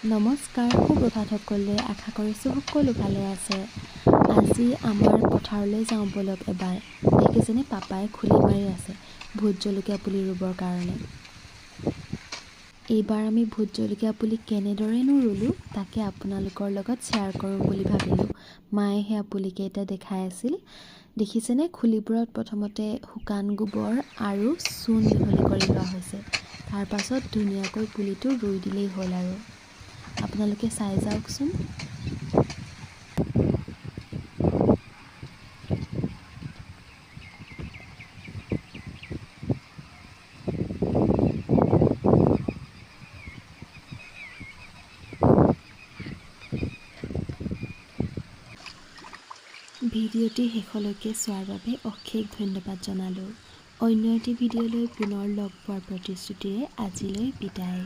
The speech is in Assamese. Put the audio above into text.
নমস্কাৰ, সুপ্ৰভাত সকলোৱে। আশা কৰিছোঁ সকলো ভালে আছে। আজি আমাৰ পথাৰলৈ যাওঁ বলক এবাৰ। দেখিছেনে পাপাই খুলি মাৰি আছে ভোট জলকীয়া পুলি ৰুবৰ কাৰণে। এইবাৰ আমি ভোট জলকীয়া পুলি কেনেদৰেনো ৰুলোঁ তাকে আপোনালোকৰ লগত শ্বেয়াৰ কৰোঁ বুলি ভাবিলোঁ। মায়ে সেয়া পুলিকেইটা দেখাই আছিল। দেখিছেনে খুলিবোৰত প্ৰথমতে শুকান গোবৰ আৰু চূণ মিহলি কৰি লোৱা হৈছে। তাৰ পাছত ধুনীয়াকৈ পুলিটো ৰুই দিলেই হ'ল আৰু। আপোনালোকে চাই যাওকচোন। ভিডিঅ'টি শেষলৈকে চোৱাৰ বাবে অশেষ ধন্যবাদ জনালোঁ। অন্য এটি ভিডিঅ'লৈ পুনৰ লগ পোৱাৰ প্ৰতিশ্ৰুতিৰে আজিলৈ বিদায়।